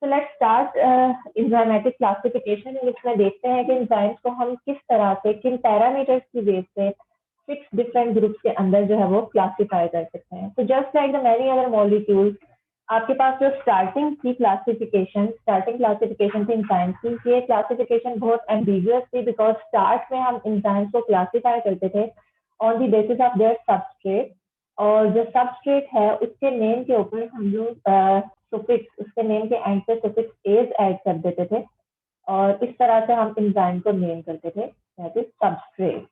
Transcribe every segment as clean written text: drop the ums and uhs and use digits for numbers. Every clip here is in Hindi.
So let's start enzymatic classification, इसमें देखते हैं कि enzymes को हम किस तरह से किन पैरामीटर्स की बेस पे 6 डिफरेंट ग्रुप्स के अंदर जो है वो क्लासिफाई कर सकते हैं। तो just like the many other molecules, आपके पास जो स्टार्टिंग क्लासिफिकेशन थी enzymes की, ये क्लासिफिकेशन बहुत एम्बिगुअस थी बिकॉज स्टार्ट में हम enzymes को क्लासिफाई करते थे on the basis of their substrate, और जो सबस्ट्रेट है उसके नेम के ऊपर हम लोग सुफिक्स, उसके नेम के एंड पे सुफिक्स एज ऐड कर देते थे और इस तरह से हम एंजाइम को नेम करते थे, दैट इज सबस्ट्रेट।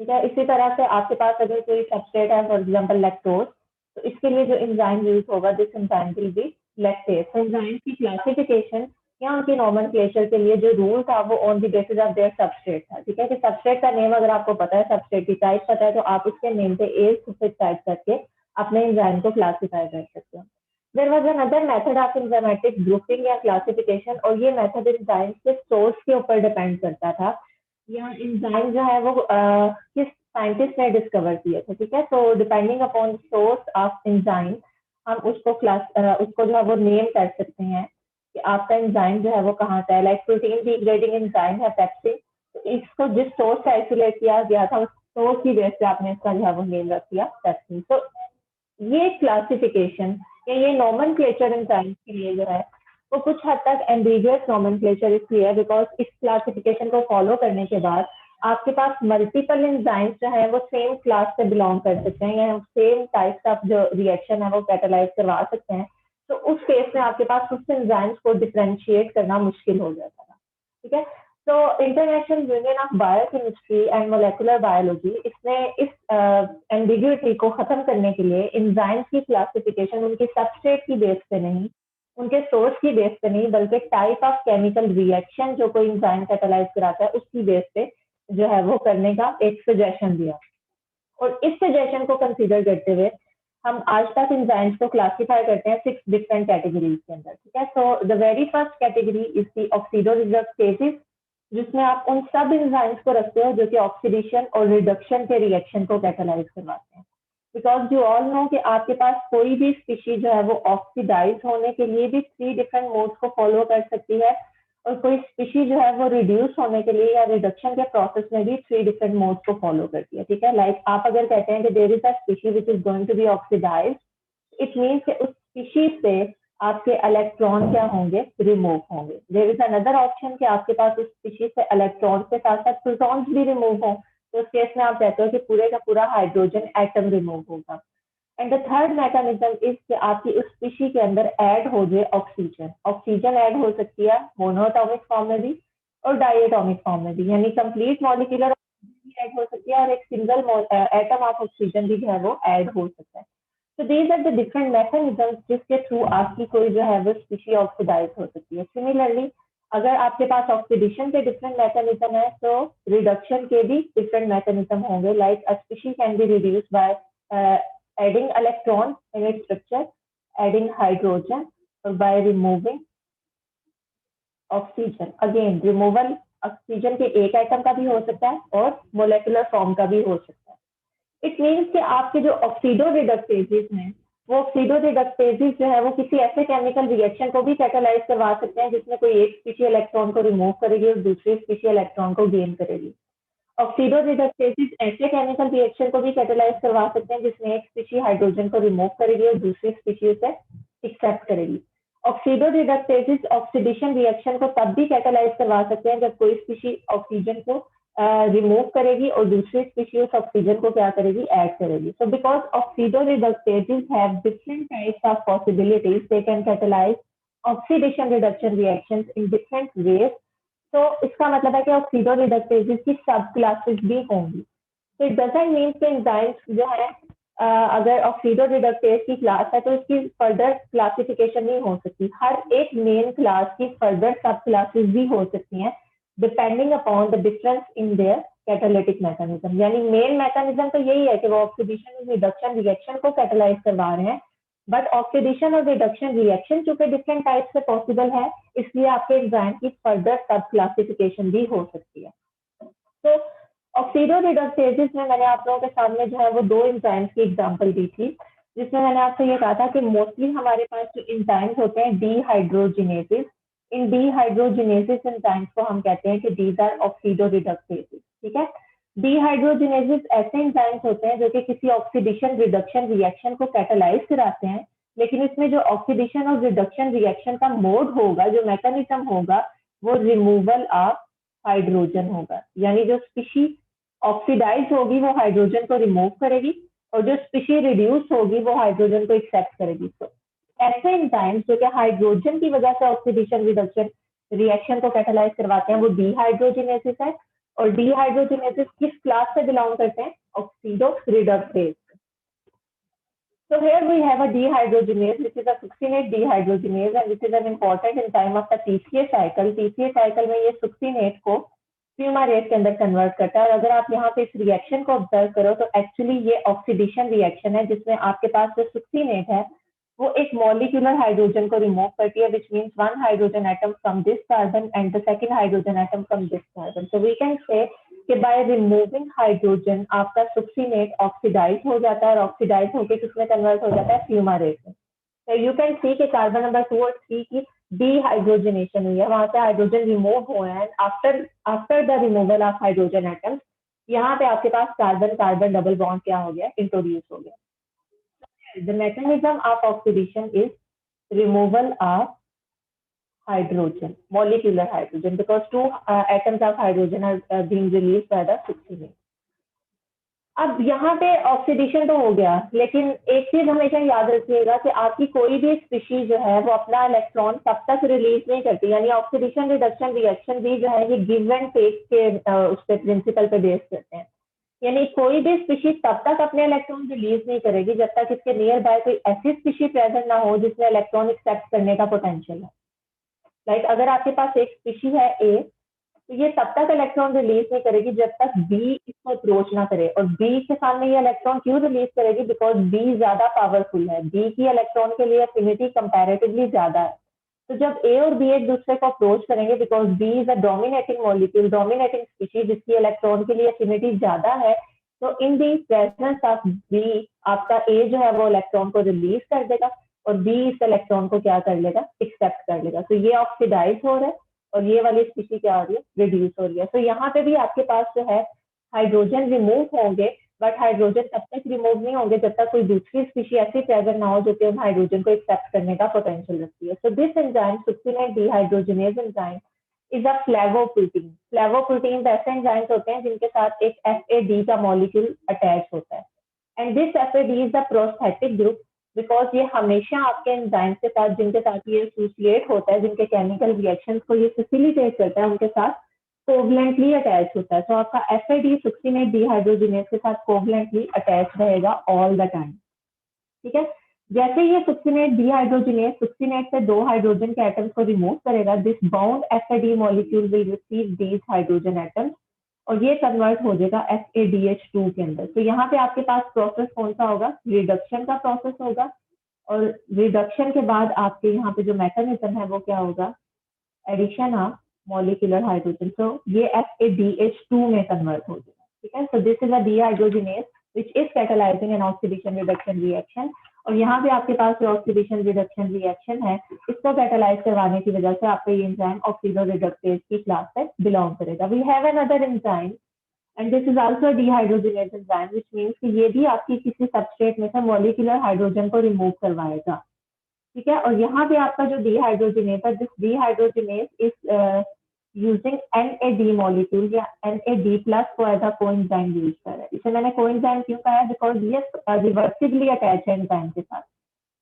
ठीक है, इसी तरह से आपके पास अगर कोई सबस्ट्रेट है, फॉर एग्जांपल लैक्टोज, तो इसके लिए जो एंजाइम यूज होगा, this enzyme will be lactase. तो एंजाइम की क्लासिफिकेशन या उनकी नॉमेनक्लेचर के लिए जो रूल था वो on the basis of their substrate था। ठीक है, कि सबस्ट्रेट का नेम अगर आपको पता है, सबस्ट्रेट की टाइप पता है, तो आप उसके नेम पे एज सुफिक्स ऐड करके अपने एंजाइम को क्लासिफाई कर सकते हो। There was another method of enzymatic grouping या क्लासिफिकेशन, और ये मेथड एंजाइम के सोर्स के ऊपर डिपेंड करता था, या एंजाइम जो है वो किस साइंटिस्ट ने डिस्कवर किए थे। ठीक है, तो depending upon source of enzyme हम उसको जो है वो नेम कर सकते हैं कि आपका एंजाइम जो है वो कहाँ से है। लाइक प्रोटीन डिग्रेडिंग एंजाइम है पेप्सिन, तो इसको जिस सोर्स से आइसोलेट किया गया था उस सोर्स की बेस पे आपने इसका जो है वो नेम रख दिया पेप्सिन। तो ये क्लासिफिकेशन या ये नॉमेनक्लेचर एंजाइम्स के लिए जो है वो कुछ हद तक एम्बिगुअस नॉमेनक्लेचर इसलिए है बिकॉज इस क्लासिफिकेशन को फॉलो करने के बाद आपके पास मल्टीपल एंजाइम्स जो है वो सेम क्लास से बिलोंग कर सकते हैं या सेम टाइप्स ऑफ जो रिएक्शन है वो कैटालाइज करवा सकते हैं। तो उस केस में आपके पास उस एंजाइम्स को डिफरेंशिएट करना मुश्किल हो जाता था। ठीक है, तो international union of biochemistry and molecular biology, इसने इस एम्बिग्यूटी को खत्म करने के लिए एंजाइम्स की क्लासिफिकेशन उनके सबस्ट्रेट की बेस पे नहीं, उनके सोर्स की बेस पे नहीं, बल्कि टाइप ऑफ केमिकल रिएक्शन जो कोई एंजाइम कैटालाइज कराता है उसकी बेस पे जो है वो करने का एक सजेशन दिया। और इस सजेशन को कंसीडर करते हुए हम आज तक एंजाइम्स को क्लासिफाई करते हैं 6 डिफरेंट कैटेगरीज के अंदर। ठीक है, so the very first category is the oxidoreductases, जिसमें आप उन सब एंजाइम्स को रखते हो जो कि ऑक्सीडेशन और रिडक्शन के रिएक्शन को कैटालाइज करवाते हैं। बिकॉज यू ऑल नो कि आपके पास कोई भी स्पीशीज जो है वो ऑक्सीडाइज होने के लिए भी 3 डिफरेंट मोड्स को फॉलो कर सकती है, और कोई स्पीशीज जो है वो रिड्यूस होने के लिए या रिडक्शन के प्रोसेस में भी 3 डिफरेंट मोड्स को फॉलो करती है। ठीक है, लाइक आप अगर कहते हैं कि there is a species which is going to be oxidised, it means कि उस स्पीशीज से आपके इलेक्ट्रॉन क्या होंगे, रिमूव होंगे। देयर इज अनदर ऑप्शन कि आपके पास उस स्पीशीज से इलेक्ट्रॉन के साथ साथ प्रोटॉन्स भी रिमूव हों, तो उस केस में आप कहते हो कि पूरे का पूरा हाइड्रोजन एटम रिमूव होगा। And the third mechanism is कि आपकी उस स्पीशी के अंदर ऐड हो जाए ऑक्सीजन। ऑक्सीजन ऐड हो सकती है मोनोएटॉमिक फॉर्म में भी और डाइएटॉमिक फॉर्म में भी, यानी कंप्लीट मॉलिक्यूलर ऐड हो सकती है और एक सिंगल एटम ऑफ ऑक्सीजन भी जो है वो ऐड हो सकता है। तो these are the different mechanism जिसके थ्रू आपकी कोई जो है वो स्पीशी ऑक्सीडाइज हो सकती है। सिमिलरली अगर आपके पास ऑक्सीडेशन के डिफरेंट मैकेनिज्म है तो रिडक्शन के भी डिफरेंट मैकेनिज्म होंगे। Like a species can be reduce by adding electron in its structure, adding hydrogen, or by removing oxygen. Again, removal oxygen के एक एटम का भी हो सकता है और मोलेकुलर फॉर्म का भी हो सकता है। इट मीन्स कि आपके जो ऑक्सीडोरिडक्टेसेस हैं, वो ऑक्सीडोरिडक्टेसेस जो है वो किसी ऐसे केमिकल रिएक्शन को भी कैटालाइज करवा सकते हैं जिसमें कोई एक स्पीशी इलेक्ट्रॉन को रिमूव करेगी और दूसरी स्पीशी इलेक्ट्रॉन को गेन करेगी। ऑक्सीडोरिडक्टेसेस ऐसे केमिकल रिएक्शन को भी कैटालाइज करवा सकते हैं जिसमें एक स्पीशी हाइड्रोजन को रिमूव करेगी और दूसरी स्पीशी उसे एक्सेप्ट करेगी। ऑक्सीडोरिडक्टेसेस ऑक्सीडेशन रिएक्शन को तब भी कैटालाइज करवा सकते हैं जब कोई स्पीशी ऑक्सीजन को रिमूव करेगी और दूसरी स्पीशी उस ऑक्सीजन को क्या करेगी, ऐड करेगी। So because oxidoreductases have different types of possibilities, they can catalyse oxidation reduction reactions in different ways. तो इसका मतलब है कि ऑक्सीडोरिडक्टेसेस की सब क्लासेस भी होंगी। तो इट डजंट मीन कि एंजाइम्स जो है अगर ऑक्सीडोरिडक्टेज की क्लास है तो इसकी फर्दर क्लासिफिकेशन नहीं हो सकती। हर एक मेन क्लास की फर्दर सब क्लासेस भी हो सकती हैं depending upon the difference in their catalytic mechanism. यानी मेन मैकेनिज्म तो यही है कि वो ऑक्सीडेशन और रिडक्शन रिएक्शन को कैटालाइज करवा रहे हैं, बट ऑक्सीडेशन और रिडक्शन रिएक्शन चूंकि डिफरेंट टाइप से पॉसिबल है, इसलिए आपके एंजाइम की फर्दर सब क्लासिफिकेशन भी हो सकती है। तो ऑक्सीडोरिडक्टेसेस में मैंने आप लोगों के सामने जो है वो 2 एंजाइम्स की एग्जांपल दी थी, जिसमें मैंने आपसे ये कहा था कि मोस्टली हमारे पास जो एंजाइम्स होते हैं डीहाइड्रोजिनेसेस, इन डीहाइड्रोजिनेसेस एंजाइम्स को हम कहते हैं कि दीज आर ऑक्सीडोरिडक्टेसेस। ठीक है, डीहाइड्रोजिनेसेस ऐसे एंजाइम्स होते हैं जो कि किसी ऑक्सीडेशन रिडक्शन रिएक्शन को कैटालाइज कराते हैं, लेकिन इसमें जो ऑक्सीडेशन और रिडक्शन रिएक्शन का मोड होगा, जो मैकेनिज्म होगा, वो रिमूवल ऑफ हाइड्रोजन होगा। यानी जो स्पीशी ऑक्सीडाइज होगी वो हाइड्रोजन को रिमूव करेगी, और जो स्पीशी रिड्यूस होगी वो हाइड्रोजन को एक्सेप्ट करेगी। तो ऐसे एंजाइम्स जो कि हाइड्रोजन की वजह से ऑक्सीडेशन रिडक्शन रिएक्शन को कैटालाइज करवाते हैं वो डीहाइड्रोजिनेसिस है। और डीहाइड्रोजिनेसिस किस क्लास से बिलोंग करते हैं? Oxido reductase. So here we have a dehydrogenase, which is a succinate dehydrogenase, and which is an important enzyme of the TCA cycle. TCA cycle में ये succinate को फ्यूमारेट के अंदर कन्वर्ट करता है। और अगर आप यहाँ पे इस रिएक्शन को ऑब्जर्व करो तो एक्चुअली ये ऑक्सीडेशन रिएक्शन है, जिसमें आपके पास जो succinate है वो एक मॉलिक्यूलर हाइड्रोजन को रिमूव करती है, which means one hydrogen atom from this carbon and the second hydrogen atom from this carbon. So we can say कि बाय रिमूविंग हाइड्रोजन आपका सुक्सीनेट ऑक्सीडाइज हो जाता है, और ऑक्सीडाइज होकर किसमें कन्वर्ट हो जाता है? फ्यूमारेट में। तो यू कैन सी कि कार्बन नंबर 2 और 3 की डीहाइड्रोजनेशन हुई है, वहां से हाइड्रोजन रिमूव हुए हैं। After the removal of hydrogen atoms यहाँ पे आपके पास कार्बन कार्बन डबल बॉन्ड क्या हो गया? इंट्रोड्यूस हो गया। The mechanism of oxidation is removal of hydrogen, molecular hydrogen, because two atoms of hydrogen are being released by the succinate. अब यहाँ पे ऑक्सीडेशन तो हो गया, लेकिन एक चीज हमेशा याद रखिएगा कि आपकी कोई भी स्पीशीज जो है वो अपना इलेक्ट्रॉन तब तक रिलीज नहीं करती। यानी ऑक्सीडेशन रिडक्शन रिएक्शन भी जो है ये गिव एंड टेक के उस पे प्रिंसिपल पे बेस करते हैं। यानी कोई भी स्पीशीज तब तक अपने इलेक्ट्रॉन रिलीज नहीं करेगी जब तक इसके नियर बाय कोई ऐसी स्पीशीज प्रेजेंट ना हो जिसमें इलेक्ट्रॉन एक्सेप्ट करने का पोटेंशियल है। लाइक अगर आपके पास एक स्पीशीज है ए, तो ये तब तक इलेक्ट्रॉन रिलीज नहीं करेगी जब तक बी इसको अप्रोच ना करे। और बी के सामने ये इलेक्ट्रॉन क्यों रिलीज करेगी? बिकॉज बी ज्यादा पावरफुल है, बी की इलेक्ट्रॉन के लिए एफिनिटी कंपैरेटिवली ज्यादा है। तो जब ए और बी एक दूसरे को अप्रोच करेंगे, because B is a dominating molecule, dominating species जिसकी इलेक्ट्रॉन के लिए एफिनिटी ज्यादा है, तो in the presence of B आपका ए जो है वो इलेक्ट्रॉन को रिलीज कर देगा, और बी इस इलेक्ट्रॉन को क्या कर लेगा? एक्सेप्ट कर लेगा। तो ये ऑक्सीडाइज हो रहा है, और ये वाली स्पीशीज क्या हो रही है? रिड्यूस हो रही है। तो यहाँ पे भी आपके पास जो है हाइड्रोजन रिमूव होंगे, बट हाइड्रोजन तब तक रिमूव नहीं होंगे जब तक कोई दूसरी स्पीशी ऐसी प्रेजेंट ना हो जो कि उन हाइड्रोजन को एक्सेप्ट करने का पोटेंशियल रखती है। So this enzyme, succinate dehydrogenase enzyme, is a flavoprotein. Flavoprotein ऐसे एंजाइम्स होते हैं जिनके साथ एक FAD का मॉलिक्यूल अटैच होता है, and this FAD is the prosthetic group, because ये हमेशा आपके एंजाइम के साथ जिनके साथ ये एसोसिएट होता है, जिनके केमिकल रिएक्शंस को ये फैसिलिटेट करता है, उनके साथ कोवलेंटली अटैच होता है। तो आपका FAD सुक्सिनेट डीहाइड्रोजिनेज के साथ कोवलेंटली अटैच रहेगा ऑल द टाइम। ठीक है, जैसे ये सुक्सिनेट डीहाइड्रोजिनेज सुक्सिनेट से 2 हाइड्रोजन के एटम्स को रिमूव करेगा, this bound FAD molecule will receive these hydrogen atoms, और ये कन्वर्ट हो जाएगा FADH2 के अंदर। तो यहाँ पे आपके पास प्रोसेस कौन सा होगा? रिडक्शन का प्रोसेस होगा, और रिडक्शन के बाद आपके यहाँ पे जो मैकेनिज्म है वो क्या होगा? Addition of molecular hydrogen. तो ये FADH2 में कन्वर्ट हो जाएगा। ठीक है, so this is a dehydrogenase which is catalysing an oxidation reduction reaction. और यहाँ पे आपके पास जो ऑक्सीडेशन रिडक्शन रिएक्शन है, इसको कैटालाइज करवाने की वजह से आपका ये एंजाइम ऑक्सीडो रिडक्टेज की क्लास से बिलोंग करेगा। We have another enzyme and this is also dehydrogenase enzyme, which means कि ये भी आपकी किसी सबस्ट्रेट में से मॉलिक्यूलर हाइड्रोजन को रिमूव करवाएगा। ठीक है, और यहाँ पे आपका जो डीहाइड्रोजिनेज है, this dehydrogenase is using NAD molecule या NAD प्लस को एज अ कोएंजाइम यूज कर रहा है। इसे मैंने कोएंजाइम क्यों कहा है? बिकॉज ये रिवर्सिबली अटैच है एंजाइम के साथ।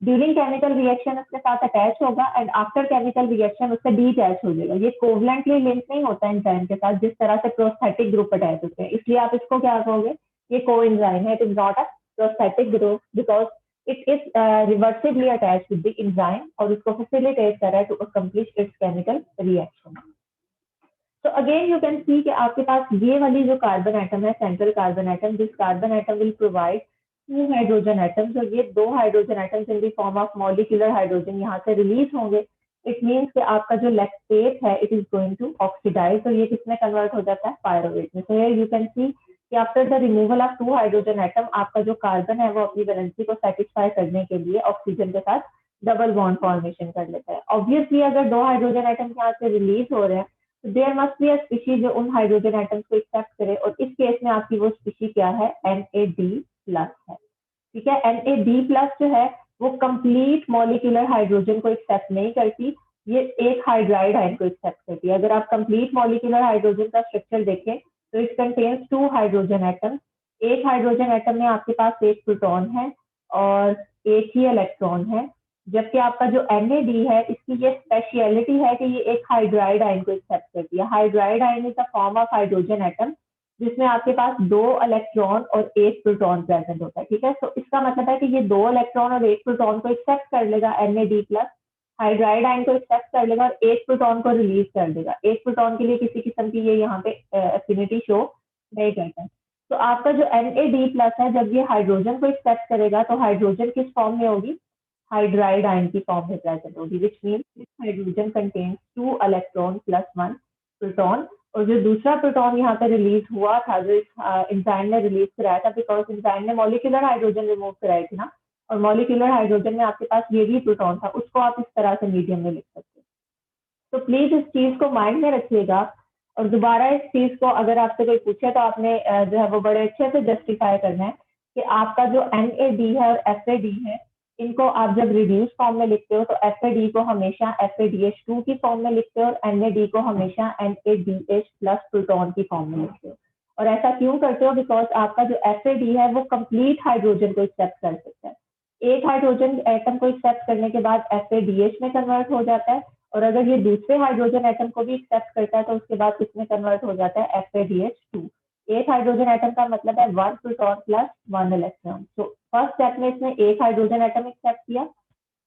ड्यूरिंग केमिकल रिएक्शन उसके साथ अटैच होगा, एंड आफ्टर केमिकल रिएक्शन उससे डीअटैच हो जाएगा। ये कोवलेंटली लिंक नहीं होता एंजाइम के साथ जिस तरह से प्रोस्थेटिक ग्रुप अटैच होते हैं, इसलिए आप इसको क्या कहोगे? ये कोएंजाइम है, it is not a prosthetic group, because it is reversibly attached with the enzyme, और उसको facilitate कर रहा है to accomplish its chemical reaction. So again you can see कि आपके पास ये वाली जो कार्बन एटम है, central carbon atom, this carbon atom will provide 2 hydrogen atoms, और ये 2 hydrogen atoms in the form of molecular hydrogen यहाँ से रिलीज होंगे। इट मीन्स कि आपका जो लैक्टेट है it is going to oxidise, तो ये किसमें कन्वर्ट हो जाता है? पायरुवेट में। So here you can see कि after the removal of 2 hydrogen atom आपका जो कार्बन है वो अपनी वैलेंसी को सेटिस्फाई करने के लिए ऑक्सीजन के साथ डबल बॉन्ड फॉर्मेशन कर लेता है। ऑब्वियसली अगर 2 हाइड्रोजन एटम यहाँ से रिलीज हो रहे हैं तो there must be a species जो उन हाइड्रोजन एटम्स को एक्सेप्ट करे, और इस केस में आपकी वो स्पीशीज क्या है, Na+ है। ठीक है, Na+ जो है वो कंप्लीट मॉलिक्यूलर हाइड्रोजन को एक्सेप्ट नहीं करती, ये एक हाइड्राइड आयन को एक्सेप्ट करती है। अगर आप कंप्लीट मॉलिक्यूलर हाइड्रोजन का स्ट्रक्चर देखें तो इट कंटेन्स 2 हाइड्रोजन एटम। एक हाइड्रोजन एटम में आपके पास एक प्रोटॉन है और एक ही इलेक्ट्रॉन है, जबकि आपका जो NAD है इसकी ये स्पेशलिटी है कि ये एक हाइड्राइड आयन को एक्सेप्ट करती है। Hydride ion is a form of hydrogen atom जिसमें आपके पास 2 इलेक्ट्रॉन और एक प्रोटॉन प्रेजेंट होता है। ठीक है, तो इसका मतलब है कि ये 2 इलेक्ट्रॉन और एक प्रोटॉन को एक्सेप्ट कर लेगा NAD+, हाइड्राइड आयन को एक्सेप्ट कर लेगा और एक प्रोटॉन को रिलीज कर देगा। एक प्रोटॉन के लिए किसी किस्म की ये यहाँ पे एफिनिटी शो नहीं करता है। तो आपका जो NAD+ है जब ये हाइड्रोजन को एक्सेप्ट करेगा तो हाइड्रोजन किस फॉर्म में होगी, हाइड्राइड आयन की फॉर्म में प्रेजेंट होगी, which means this hydrogen contains 2 electron plus 1 proton. और जो दूसरा प्रोटॉन यहाँ पे रिलीज हुआ था, जो इस इंजाइम ने रिलीज कराया था, बिकॉज इंजाइम ने मॉलिक्यूलर हाइड्रोजन रिमूव कराई थी ना, और मॉलिक्यूलर हाइड्रोजन में आपके पास ये भी प्रोटॉन था, उसको आप इस तरह से मीडियम में लिख सकते हो। तो प्लीज इस चीज को माइंड में रखिएगा, और दोबारा इस चीज को अगर आपसे कोई पूछे तो आपने जो है वो बड़े अच्छे से जस्टिफाई करना है कि आपका जो NAD है और FAD है, इनको आप जब रिड्यूस फॉर्म में लिखते हो तो FAD को हमेशा FADH2 की फॉर्म में लिखते हो और NAD को हमेशा NADH+ प्रोटॉन की फॉर्म में लिखते हो। और ऐसा क्यों करते हो, बिकॉज आपका जो FAD है वो कंप्लीट हाइड्रोजन को एक्सेप्ट कर सकता है। एक हाइड्रोजन एटम को एक्सेप्ट करने के बाद FADH में कन्वर्ट हो जाता है, और अगर ये दूसरे हाइड्रोजन एटम को भी एक्सेप्ट करता है तो उसके बाद इसमें कन्वर्ट हो जाता है FADH2। एक हाइड्रोजन एटम का मतलब है 1 प्रोटॉन प्लस 1 इलेक्ट्रॉन। तो फर्स्ट स्टेप में इसने एक हाइड्रोजन एटम एक्सेप्ट किया,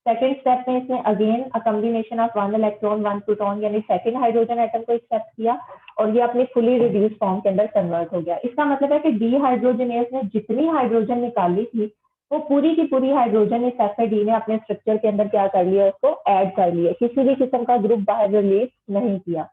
सेकेंड स्टेप में इसने again a combination of 1 electron 1 proton यानी सेकेंड हाइड्रोजन एटम को एक्सेप्ट किया, और ये अपनी फुली रिड्यूस फॉर्म के अंदर कन्वर्ट हो गया। इसका मतलब है कि डीहाइड्रोजनेज ने जितनी हाइड्रोजन निकाली थी वो पूरी की पूरी हाइड्रोजन इस FAD ने अपने स्ट्रक्चर के अंदर क्या कर लिया, उसको ऐड कर लिया, किसी भी किस्म का ग्रुप बाहर रिलीज नहीं किया।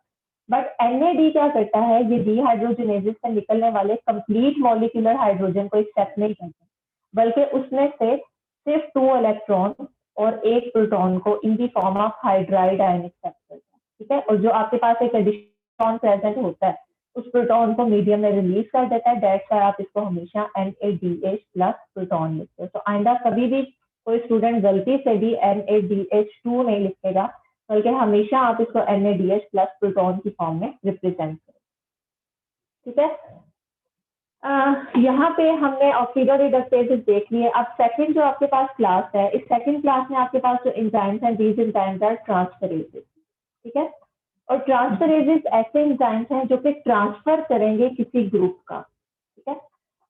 बट NAD क्या करता है, ये डीहाइड्रोजनेजेस से निकलने वाले कंप्लीट मॉलिक्यूलर हाइड्रोजन को एक्सेप्ट नहीं करता, बल्कि उसमें से सिर्फ 2 इलेक्ट्रॉन और एक प्रोटॉन को in the form of hydride ion accept करता है। ठीक है, और जो आपके पास एक एडिशन प्रेजेंट होता है उस प्रोटॉन को मीडियम में रिलीज कर देता है। दैट्स व्हाई आप इसको हमेशा NADH+ प्रोटॉन लिखते हो। तो आइंदा कभी भी कोई स्टूडेंट गलती से भी NADH2 नहीं लिखेगा, बल्कि हमेशा आप इसको NADH+ प्रोटॉन की फॉर्म में रिप्रेजेंट करें। ठीक है, यहाँ पे हमने ऑक्सीडो रिडक्टेजेस देख लिए। अब सेकंड जो आपके पास क्लास है, इस सेकंड क्लास में आपके पास जो एंजाइम्स हैं, दीज एंजाइम्स आर ट्रांसफरेजेस। ठीक है, और ट्रांसफरेजेस ऐसे एंजाइम्स हैं जो कि ट्रांसफर करेंगे किसी ग्रुप का। ठीक है,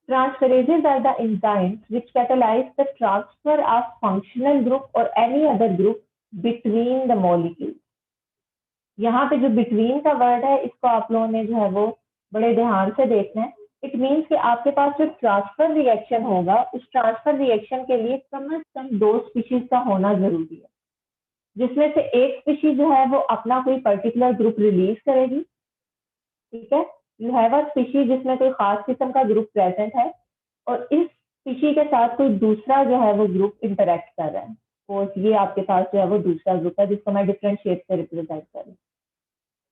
transferases are the enzymes which catalyse the transfer of functional group और any other group between the molecule. यहाँ पे जो बिटवीन का वर्ड है इसको आप लोगों ने जो है वो बड़े ध्यान से देखना है। इट मीन्स कि आपके पास जो ट्रांसफर रिएक्शन होगा उस ट्रांसफर रिएक्शन के लिए कम से कम 2 स्पीशीज का होना जरूरी है, जिसमें से एक स्पीशीज जो है वो अपना कोई पर्टिकुलर ग्रुप रिलीज करेगी। ठीक है, यू हैव अ स्पीशीज जिसमें कोई खास किस्म का ग्रुप प्रेजेंट है और इस स्पीशीज के साथ कोई दूसरा जो है वो ग्रुप इंटरेक्ट कर रहा है, और ये आपके पास जो है वो दूसरा ग्रुप है जिसको मैं डिफरेंट शेप से रिप्रेजेंट कर रही हूँ।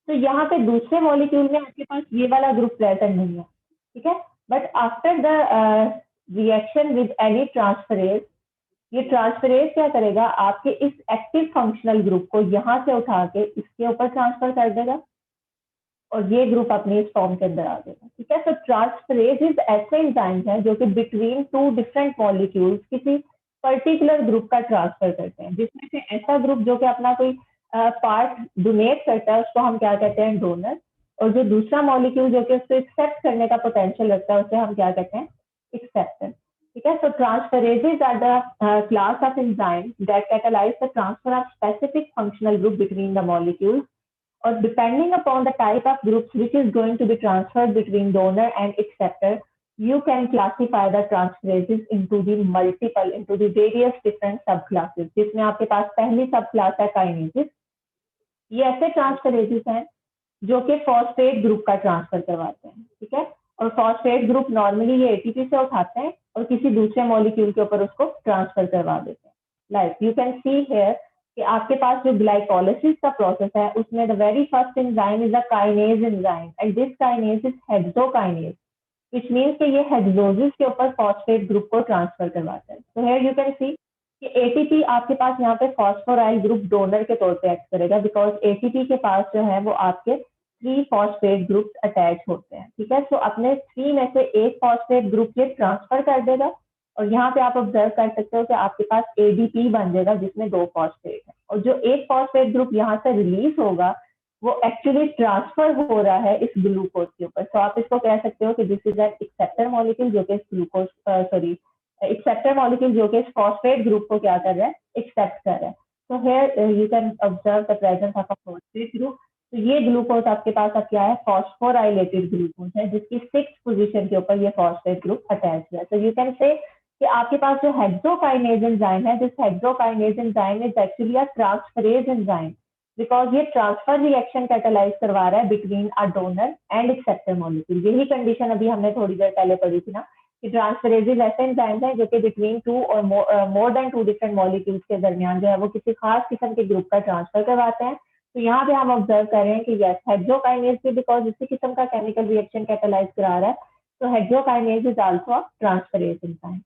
तो यहाँ पे दूसरे मॉलिक्यूल में आपके पास ये वाला ग्रुप प्रेजेंट नहीं है। ठीक है, but after the reaction with any transferase, ये ट्रांसफरेज क्या करेगा, आपके इस एक्टिव फंक्शनल ग्रुप को यहाँ से उठा के इसके ऊपर ट्रांसफर कर देगा और ये ग्रुप अपने इस फॉर्म के अंदर आ जाएगा। ठीक है, तो ट्रांसफरेजेस ऐसे एंजाइम्स हैं जो कि बिटवीन 2 डिफरेंट मॉलिक्यूल्स किसी पर्टिकुलर ग्रुप का ट्रांसफर करते हैं, जिसमें से ऐसा ग्रुप जो कि अपना कोई पार्ट डोनेट करता है उसको हम क्या कहते हैं, डोनर, और जो दूसरा मॉलिक्यूल जो कि उसको एक्सेप्ट करने का पोटेंशियल रखता है उसे हम क्या कहते हैं, एक्सेप्टर। ठीक है, so transferases are the class of enzymes that catalyze the transfer of specific functional group between the molecules, or depending upon the type of groups which is going to be transferred between donor and acceptor, you can classify the transferases into the various different subclasses, जिसमें आपके पास पहली सबक्लास है काइनेजेस। ये ऐसे ट्रांसफरेजेस हैं जो कि फॉस्फेट ग्रुप का ट्रांसफर करवाते हैं। ठीक है, और फॉस्फेट ग्रुप नॉर्मली ये एटीपी से उठाते हैं और किसी दूसरे मॉलिक्यूल के ऊपर उसको ट्रांसफर करवा देते हैं। Like you can see here कि आपके पास जो ग्लाइकोलिसिस का प्रोसेस है उसमें the very first enzyme is a kinase enzyme and this kinase is hexokinase which means कि ये हेक्सोसिस के ऊपर फॉस्फेट ग्रुप को ट्रांसफर करवाता है। तो हेयर यू कैन सी कि एटीपी आपके पास यहाँ पे फॉस्फोराइल ग्रुप डोनर के तौर पे एक्ट करेगा बिकॉज एटीपी के पास जो है वो आपके 3 फॉस्फेट ग्रुप अटैच होते हैं। ठीक है, तो अपने 3 में से एक फॉस्फेट ग्रुप ये ट्रांसफर कर देगा और यहाँ पे आप ऑब्जर्व कर सकते हो कि आपके पास एडीपी बन जाएगा जिसमें 2 फॉस्फेट है और जो एक फॉस्फेट ग्रुप यहाँ से रिलीज होगा वो एक्चुअली ट्रांसफर हो रहा है इस ग्लूकोज के ऊपर। तो आप इसको कह सकते हो कि this is an acceptor molecule जो कि इस ग्लूकोज सॉरी एक्सेप्टर मॉलिक्यूल जो कि इस फॉस्फेट ग्रुप को क्या कर रहा है, एक्सेप्ट कर रहा है। तो here you can observe the presence of a phosphate group. तो ये ग्लूकोज आपके पास अब क्या है, फॉस्फोराइलेटेड ग्लूकोज है जिसकी 6th पोजीशन के ऊपर ये फॉस्फेट ग्रुप अटैच है। तो यू कैन से कि आपके पास जो हेक्सोकाइनेज एंजाइम है, this hexokinase enzyme is actually a transferase enzyme because ये ट्रांसफर रिएक्शन कैटालाइज करवा रहा है between a donor and acceptor molecule. यही कंडीशन अभी हमने थोड़ी देर पहले पढ़ी थी ना कि ट्रांसफरेजेज ऐसे एंजाइम्स हैं जो कि बिटवीन 2 और मोर देन 2 डिफरेंट मॉलिक्यूल्स के दरमियान जो है वो किसी खास किस्म के ग्रुप का ट्रांसफर करवाते हैं। तो यहाँ पे हम ऑब्जर्व कर रहे हैं कि यस हेक्सोकाइनेज भी बिकॉज इसी किस्म का केमिकल रिएक्शन कैटालाइज करा रहा है। तो hexokinase is also transferase enzyme.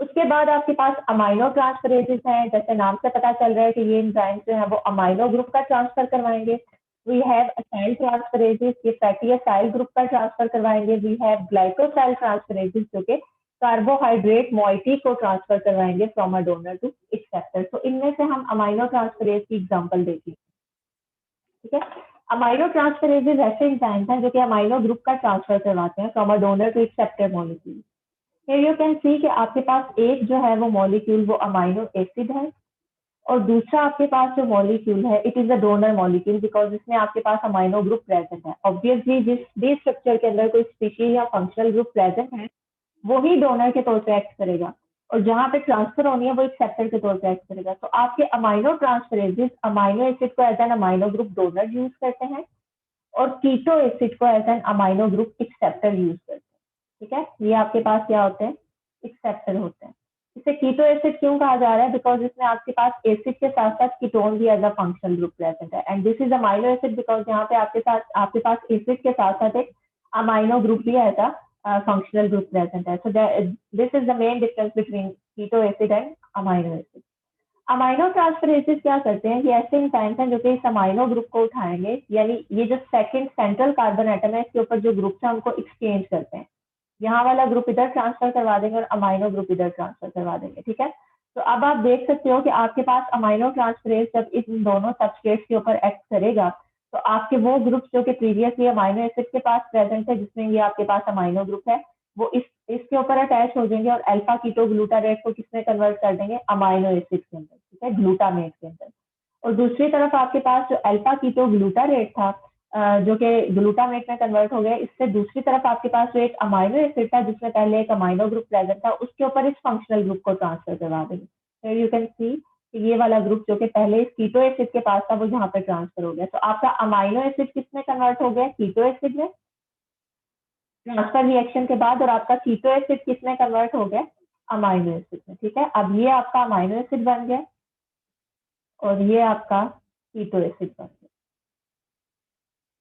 उसके बाद आपके पास अमाइनो ट्रांसफरेजेस हैं, जैसे नाम से पता चल रहा है कि ये एंजाइम जो है वो अमाइनो ग्रुप का ट्रांसफर करवाएंगे। वी हैव असाइल ट्रांसफरेजेस, ये फैटी असाइल ग्रुप का ट्रांसफर करवाएंगे। वी हैव ग्लाइकोसाइल ट्रांसफरेजेस जो कि कार्बोहाइड्रेट मॉइटी को ट्रांसफर करवाएंगे from a donor to acceptor. तो इनमें से हम अमाइनो ट्रांसफरेज की एग्जांपल देखिए। ठीक है, अमाइनो ट्रांसफरेजेस ऐसे एंजाइम्स हैं जो कि अमाइनो ग्रुप का ट्रांसफर करवाते हैं from a donor to acceptor molecule. Here you can see कि आपके पास एक जो है वो मॉलिक्यूल वो अमाइनो एसिड है और दूसरा आपके पास जो मॉलिक्यूल है it is a donor molecule because इसमें आपके पास अमाइनो ग्रुप प्रेजेंट है। ऑब्वियसली जिस भी स्ट्रक्चर के अंदर कोई स्पीशीज या फंक्शनल ग्रुप प्रेजेंट है वो ही डोनर के तौर पे एक्ट करेगा और जहां पे ट्रांसफर होनी है वो एक्सेप्टर के तौर पे एक्ट करेगा। तो आपके अमाइनो ट्रांसफरेजेस अमाइनो एसिड को as an amino group donor use करते हैं और कीटो एसिड को as an amino group acceptor use करते हैं। ठीक है, ये आपके पास क्या होते हैं, एक्सेप्टर होते हैं। इसे कीटो एसिड क्यों कहा जा रहा है, बिकॉज इसमें आपके पास एसिड के साथ साथ कीटोन भी as a functional group present है and this is amino acid because यहाँ पे आपके पास एसिड के साथ साथ एक अमाइनो ग्रुप भी as a functional group present है। So this is the main difference between keto acid and amino acid. Amino transferases क्या करते हैं, ये ऐसे एंजाइम्स हैं जो कि इस अमाइनो ग्रुप को उठाएंगे, यानी ये जो सेकंड सेंट्रल कार्बन एटम है इसके ऊपर जो ग्रुप है हमको एक्सचेंज करते हैं। यहाँ वाला ग्रुप इधर ट्रांसफर करवा देंगे और अमाइनो ग्रुप इधर ट्रांसफर करवा देंगे। ठीक है, तो अब आप देख सकते हो कि आपके पास अमाइनो ट्रांसफरेज जब इन दोनों सबस्ट्रेट्स के ऊपर एक्ट करेगा तो आपके वो ग्रुप जो कि प्रीवियसली अमाइनो एसिड के पास प्रेजेंट है जिसमें ये आपके पास अमाइनो ग्रुप है वो इसके ऊपर अटैच हो जाएंगे और अल्फा कीटो ग्लूटारेट को किसमें कन्वर्ट कर देंगे, अमाइनो एसिड के अंदर। ठीक है, ग्लूटामेट के अंदर। और दूसरी तरफ आपके पास जो अल्फा कीटो ग्लूटारेट था जो कि ग्लूटामेट में कन्वर्ट हो गया, इससे दूसरी तरफ आपके पास जो एक अमाइनो एसिड था जिसमें पहले एक अमाइनो ग्रुप प्रेजेंट था उसके ऊपर इस फंक्शनल ग्रुप को ट्रांसफर करवा देंगे। तो यू कैन सी ये वाला ग्रुप जो कि पहले इस कीटो एसिड के पास था वो यहाँ पे ट्रांसफर हो गया। तो आपका अमाइनो एसिड किसमें कन्वर्ट हो गया, कीटो एसिड में ट्रांसफर रिएक्शन के बाद, और आपका कीटो एसिड किसमें कन्वर्ट हो गया, अमाइनो एसिड में। ठीक है, अब ये आपका अमाइनो एसिड बन गया और ये आपका कीटो एसिड बन गया।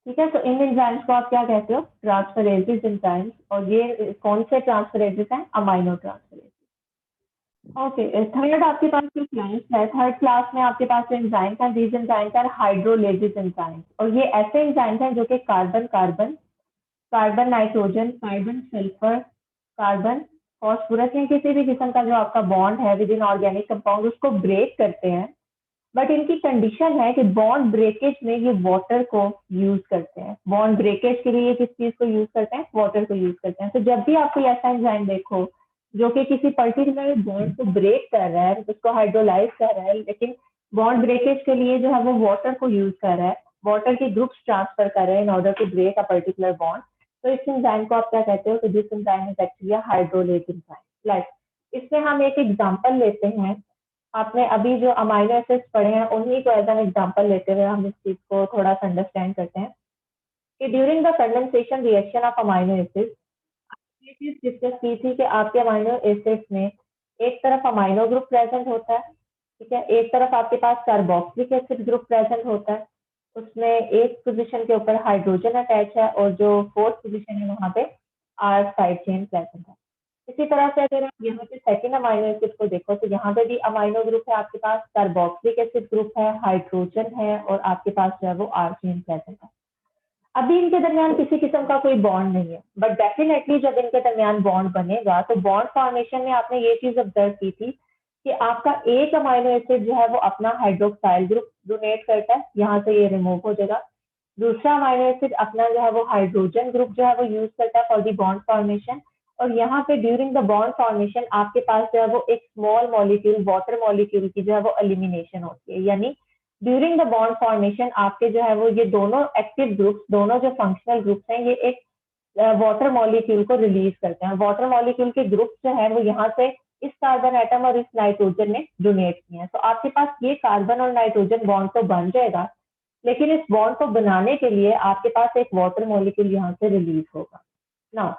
ठीक है, तो इन एंजाइम्स को आप क्या कहते हो, ट्रांसफरेजेस एंजाइम्स। और ये कौन से ट्रांसफरेजेस हैं, अमाइनो ट्रांसफरेजेस। ओके, थर्ड आपके पास जो क्लास है, थर्ड क्लास में आपके पास जो एंजाइम्स हैं, these enzymes are hydrolases enzymes. और ये ऐसे एंजाइम्स हैं जो कि carbon carbon, carbon nitrogen, carbon sulphur, carbon phosphorus या किसी भी किस्म का जो आपका बॉन्ड है विद इन ऑर्गेनिक कंपाउंड उसको ब्रेक करते हैं। बट इनकी कंडीशन है कि बॉन्ड ब्रेकेज में ये वाटर को यूज करते हैं। बॉन्ड ब्रेकेज के लिए ये किस चीज को यूज करते हैं, वाटर को यूज करते हैं। तो जब भी आप कोई ऐसा एंजाइम देखो जो कि किसी पर्टिकुलर बॉन्ड को ब्रेक कर रहा है, उसको हाइड्रोलाइज कर रहा है, लेकिन बॉन्ड ब्रेकेज के लिए जो है वो वाटर को यूज कर रहा है, वाटर के ग्रुप्स ट्रांसफर कर रहे हैं in order to break a particular bond, तो इस एंजाइम को आप क्या कहते हो, तो this enzyme is actually hydrolase enzyme. Like इसमें हम एक एग्जांपल लेते हैं, आपने अभी जो अमाइनो एसिड्स पढ़े हैं उन्हीं को एज एन एग्जांपल लेते हुए हम इस चीज को थोड़ा सा अंडरस्टैंड करते हैं कि during the condensation reaction of amino acids ये चीज डिस्कस की थी कि आपके अमाइनो एसिड्स में एक तरफ अमाइनो ग्रुप प्रेजेंट होता है, ठीक है, एक तरफ आपके पास कार्बोक्सिलिक एसिड ग्रुप प्रेजेंट होता है, उसमें एक पोजीशन के ऊपर हाइड्रोजन अटैच है और जो फोर्थ पोजीशन है वहां पे आर साइड चेन प्रेजेंट है। इसी तरह से अगर आप यहाँ पे सेकेंड अमाइनो एसिड को देखो तो यहाँ पे भी अमाइनो ग्रुप है, आपके पास कार्बोक्सिलिक एसिड ग्रुप है, हाइड्रोजन है और आपके पास जो है वो आर चेन प्रेजेंट है। अभी इनके दरमियान किसी किस्म का कोई बॉन्ड नहीं है, बट डेफिनेटली जब इनके दरमियान बॉन्ड बनेगा तो बॉन्ड फॉर्मेशन में आपने ये चीज ऑब्जर्व की थी कि आपका एक अमाइनो एसिड जो है वो अपना हाइड्रोक्साइल ग्रुप डोनेट करता है, यहाँ से ये रिमूव हो जाएगा। दूसरा अमाइनो एसिड अपना जो है वो हाइड्रोजन ग्रुप जो है वो यूज करता है फॉर दी बॉन्ड फॉर्मेशन, और यहाँ पे ड्यूरिंग द बॉन्ड फॉर्मेशन आपके पास जो है वो एक स्मॉल मॉलिक्यूल वाटर मॉलिक्यूल की जो है वो एलिमिनेशन होती है, यानी ड्यूरिंग द बॉन्ड फॉर्मेशन आपके जो है वो ये दोनों एक्टिव ग्रुप्स, दोनों जो फंक्शनल ग्रुप्स हैं, ये एक वाटर मॉलिक्यूल को रिलीज करते हैं। वाटर मॉलिक्यूल के ग्रुप्स जो है वो यहाँ से इस कार्बन एटम और इस नाइट्रोजन ने डोनेट किए हैं। तो आपके पास ये कार्बन और नाइट्रोजन बॉन्ड तो बन जाएगा, लेकिन इस बॉन्ड को बनाने के लिए आपके पास एक वाटर मॉलिक्यूल यहाँ से रिलीज होगा। Now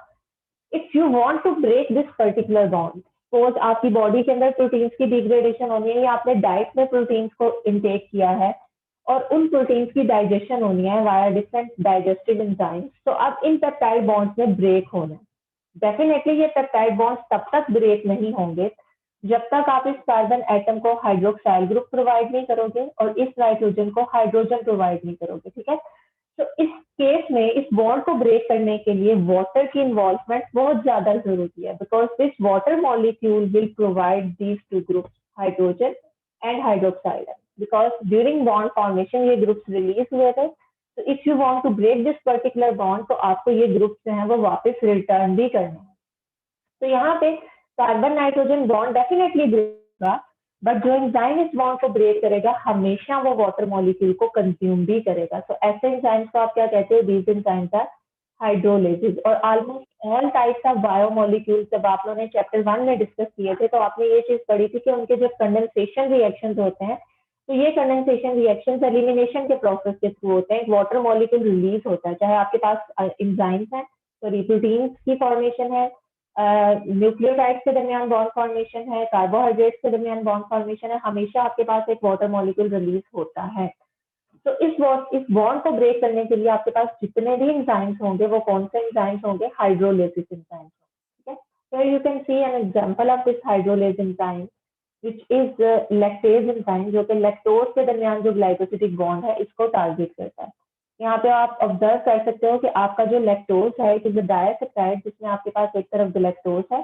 if you want to break this particular bond, suppose आपकी बॉडी के अंदर प्रोटीन्स की डिग्रेडेशन होनी है या आपने डाइट में प्रोटीन्स को इनटेक किया है और उन प्रोटीन्स की डाइजेशन होनी है वाया डिफरेंट डाइजेस्टिव एंजाइम्स, तो अब इन पेप्टाइड बॉन्ड्स में ब्रेक होना है। डेफिनेटली ये पेप्टाइड बॉन्ड्स तब तक ब्रेक नहीं होंगे जब तक आप इस कार्बन एटम को हाइड्रोक्साइल ग्रुप प्रोवाइड नहीं करोगे और इस नाइट्रोजन को हाइड्रोजन प्रोवाइड नहीं करोगे, ठीक है। तो इस केस में इस बॉन्ड को ब्रेक करने के लिए वाटर की इन्वॉल्वमेंट बहुत ज्यादा जरूरी है, because this water molecule will provide these two groups hydrogen and hydroxide, because during bond formation ये ग्रुप्स रिलीज हुए थे। तो if you want to break this particular bond तो आपको ये ग्रुप्स जो है वो वापस रिटर्न भी करने हैं। तो यहाँ पे carbon nitrogen bond definitely break होगा, बट जो एंजाइम इस बॉन्ड को ब्रेक करेगा हमेशा वो वाटर मॉलिक्यूल को कंज्यूम भी करेगा। तो ऐसे एंजाइम्स को आप क्या कहते हो, दीज एंजाइम्स आर हाइड्रोलेसिस। और almost all types of biomolecules जब आप लोगों ने चैप्टर 1 में डिस्कस किए थे तो आपने ये चीज पढ़ी थी कि उनके जब कंडेंसेशन रिएक्शंस होते हैं तो ये कंडेंसेशन रिएक्शंस एलिमिनेशन के प्रोसेस के थ्रू होते हैं, वाटर मॉलिक्यूल रिलीज होता है, चाहे आपके पास एंजाइम्स हैं, सॉरी प्रोटीन्स की फॉर्मेशन है, न्यूक्लियोटाइड्स के दरमियान बॉन्ड फॉर्मेशन है, कार्बोहाइड्रेट्स के दरमियान बॉन्ड फॉर्मेशन है, हमेशा आपके पास एक वाटर मॉलिक्यूल रिलीज होता है। तो इस बॉन्ड को ब्रेक करने के लिए आपके पास जितने भी एंजाइम्स होंगे वो कौन से एंजाइम्स होंगे, हाइड्रोलेसिस एंजाइम्स, ठीक है। So you can see an example of this hydrolase enzyme which is lactase enzyme, जो कि लैक्टोज के दरमियान जो ग्लाइकोसिडिक बॉन्ड है इसको टारगेट करता है। यहाँ पे आप ऑब्जर्व कर सकते हो कि आपका जो लैक्टोज है इट इज अ डाइसैकाराइड, जिसमें आपके पास एक तरफ ग्लैक्टोज है,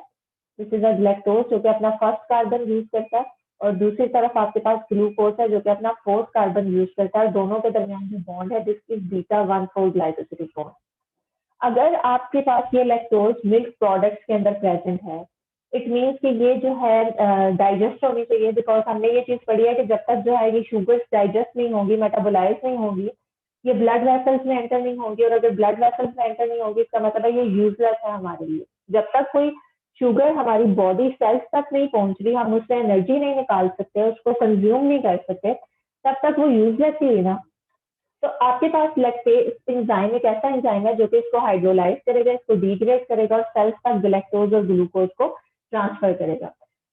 दिस इज अ ग्लैक्टोज जो कि अपना फर्स्ट कार्बन यूज करता है, और दूसरी तरफ आपके पास ग्लूकोज है जो कि अपना फोर्थ कार्बन यूज करता है। दोनों के दरमियान जो बॉन्ड है this is beta 1,4 glycosidic bond. अगर आपके पास ये लैक्टोज मिल्क प्रोडक्ट्स के अंदर प्रेजेंट है, इट मीन्स कि ये जो है डाइजेस्ट होनी चाहिए, बिकॉज हमने ये चीज पढ़ी है कि जब तक जो है ये शुगर्स डाइजेस्ट नहीं होंगी, मेटाबोलाइज नहीं होंगी, ये ब्लड वेसल्स में एंटर नहीं होंगी, और अगर ब्लड वेसल्स में एंटर नहीं होगी इसका मतलब है ये यूजलेस है हमारे लिए। जब तक कोई शुगर हमारी बॉडी सेल्स तक नहीं पहुंच रही, हम उससे एनर्जी नहीं निकाल सकते, उसको कंज्यूम नहीं कर सकते, तब तक वो यूजलेस ही है ना। तो आपके पास लैक्टेज एंजाइम एक ऐसा एंजाइम है जो कि इसको हाइड्रोलाइज करेगा, इसको डिग्रेड करेगा और सेल्स तक ग्लैक्टोज और ग्लूकोज को ट्रांसफर करेगा।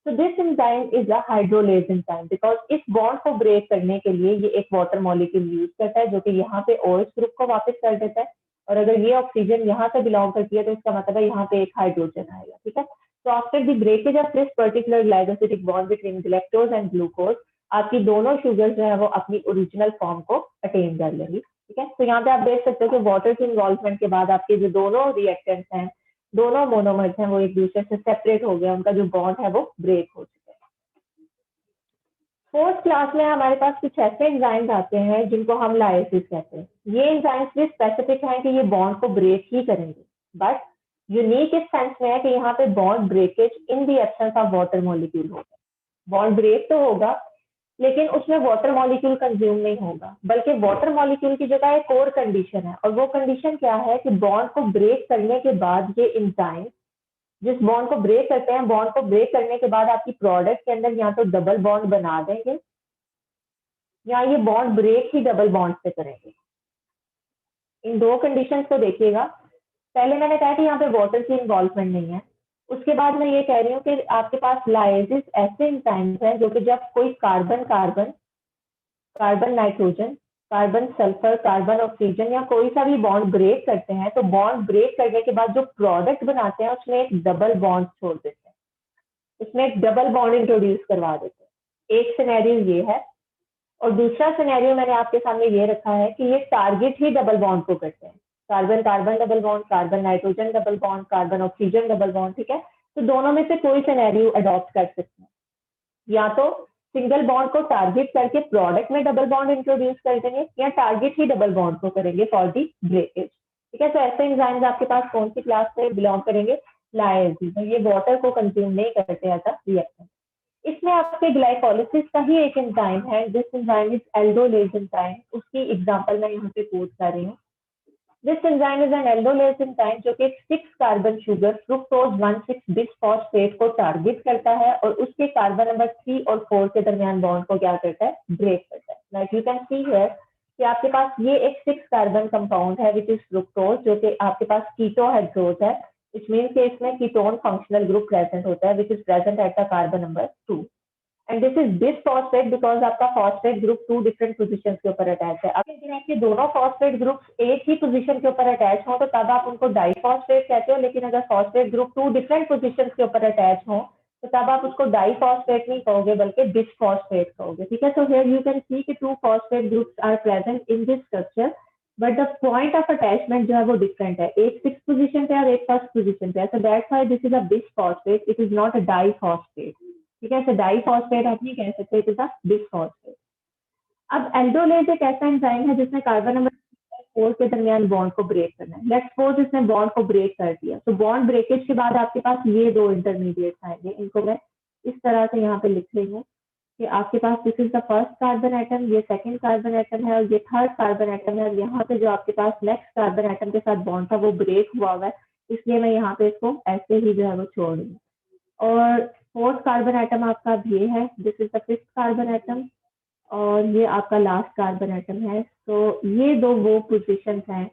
तो this enzyme is a hydrolase enzyme, because इस बॉन्ड को ब्रेक करने के लिए ये एक वाटर मॉलिक्यूल यूज करता है जो कि यहाँ पे OH ग्रुप को वापस कर देता है, और अगर ये ऑक्सीजन यहाँ से बिलोंग करती है तो इसका मतलब है यहाँ पे एक हाइड्रोजन आएगा, ठीक है। तो after the breakage of this particular glycosidic bond between galactose and glucose, आपकी दोनों शुगर जो है वो अपनी ओरिजिनल फॉर्म को अटेन कर लेंगी, ठीक है। तो यहाँ पे आप देख सकते हो कि वाटर की इन्वॉल्वमेंट के बाद आपके जो दोनों रिएक्टेंट्स हैं, दोनों मोनोमर्स हैं, वो एक दूसरे से सेपरेट हो गया, उनका जो बॉन्ड है वो ब्रेक हो चुका है। फोर्थ क्लास में हमारे पास कुछ ऐसे एंजाइम्स आते हैं जिनको हम लाइसिस कहते हैं। ये एंजाइम्स भी स्पेसिफिक हैं कि ये बॉन्ड को ब्रेक ही करेंगे, बट यूनिक इस सेंस में है कि यहाँ पे bond breakage in the absence of water molecule होगा। बॉन्ड ब्रेक तो होगा लेकिन उसमें वाटर मॉलिक्यूल कंज्यूम नहीं होगा, बल्कि वाटर मॉलिक्यूल की जगह एक और कंडीशन है, और वो कंडीशन क्या है कि बॉन्ड को ब्रेक करने के बाद ये एंजाइम जिस बॉन्ड को ब्रेक करते हैं, बॉन्ड को ब्रेक करने के बाद आपकी प्रोडक्ट के अंदर या तो डबल बॉन्ड बना देंगे या ये बॉन्ड ब्रेक ही डबल बॉन्ड से करेंगे। इन दो कंडीशंस को देखिएगा। पहले मैंने कहा कि यहाँ पे वाटर की इन्वॉल्वमेंट नहीं है, उसके बाद मैं ये कह रही हूँ कि आपके पास लाइसिस ऐसे एंजाइम्स हैं जो कि जब कोई carbon carbon carbon nitrogen, carbon sulphur, carbon oxygen या कोई सा भी बॉन्ड ब्रेक करते हैं, तो बॉन्ड ब्रेक करने के बाद जो प्रोडक्ट बनाते हैं उसमें एक डबल बॉन्ड छोड़ देते हैं, उसमें एक डबल बॉन्ड इंट्रोड्यूस करवा देते हैं। एक सिनेरियो ये है, और दूसरा सिनेरियो मैंने आपके सामने ये रखा है कि ये टारगेट ही डबल बॉन्ड को करते हैं, carbon carbon double bond, carbon nitrogen double bond, carbon oxygen double bond, ठीक है। तो दोनों में से कोई सिनेरियो अडॉप्ट कर सकते हैं, या तो सिंगल बॉन्ड को टारगेट करके प्रोडक्ट में डबल बॉन्ड इंट्रोड्यूस कर देंगे, या टारगेट ही डबल बॉन्ड को करेंगे फॉर दी ब्रेकेज, ठीक है। तो ऐसे एंजाइम्स आपके पास कौन सी क्लास से बिलोंग करेंगे, लाइसिस, ये वाटर को कंज्यूम नहीं करते ऐसा रिएक्शन। इसमें आपके ग्लाइकोलिसिस का ही एक एंजाइम है, this enzyme is aldolase enzyme, उसकी एग्जांपल मैं यहाँ पे कोट कर रही हूँ। This enzyme is an aldolase enzyme जो कि 6 कार्बन शुगर फ्रुक्टोज 1,6 बिसफॉस्फेट को टारगेट करता है और उसके कार्बन नंबर 3 और 4 के दरमियान बॉन्ड को क्या करता है, ब्रेक करता है। Like you can see here कि आपके पास ये एक 6 कार्बन कंपाउंड है विच इज फ्रुक्टोज, जो कि आपके पास कीटोहाइड्रोज है, which means कि इसमें कीटोन फंक्शनल ग्रुप प्रेजेंट होता है which is present at the carbon number 2, and this is bisphosphate because आपका फॉस्फेट ग्रुप 2 डिफरेंट पोजीशन के ऊपर अटैच है। अब अगर आपके दोनों फॉस्फेट ग्रुप एक ही पोजीशन के ऊपर अटैच हो तो तब आप उनको डाइफॉस्फेट कहते हो, लेकिन अगर फॉस्फेट ग्रुप 2 डिफरेंट पोजीशन के ऊपर अटैच हो तो तब आप उसको डाइफॉस्फेट नहीं कहोगे बल्कि बिसफॉस्फेट कहोगे, ठीक है। So here you can see कि 2 phosphate groups are present in this structure, but the point of attachment जो है वो डिफरेंट है, एक 6 पोजीशन पे और एक फर्स्ट पोजीशन पे है। So that's why this is a bisphosphate, it is not a diphosphate, ठीक है। सो डाइफॉस्फेट आप नहीं कह सकते, इट इज अ बिसफॉस्फेट। अब एल्डोलेज एक ऐसा एंजाइम है जिसमें कार्बन नंबर 4 के दरमियान बॉन्ड को ब्रेक करना है। लेट्स सपोज इसने बॉन्ड को ब्रेक कर दिया, तो बॉन्ड ब्रेकेज के बाद आपके पास ये दो इंटरमीडिएट आएंगे, इनको मैं इस तरह से यहाँ पे लिख रही हूँ कि आपके पास this is the first carbon atom, ये सेकंड कार्बन एटम है और ये थर्ड कार्बन एटम है, और यहाँ पे जो आपके पास नेक्स्ट कार्बन एटम के साथ बॉन्ड था वो ब्रेक हुआ है, इसलिए मैं यहाँ पे इसको ऐसे ही जो है वो छोड़ रही हूँ। और फोर्थ कार्बन एटम आपका ये है, this is the fifth carbon atom, और ये आपका लास्ट कार्बन एटम है। तो ये दो वो पोजिशन हैं,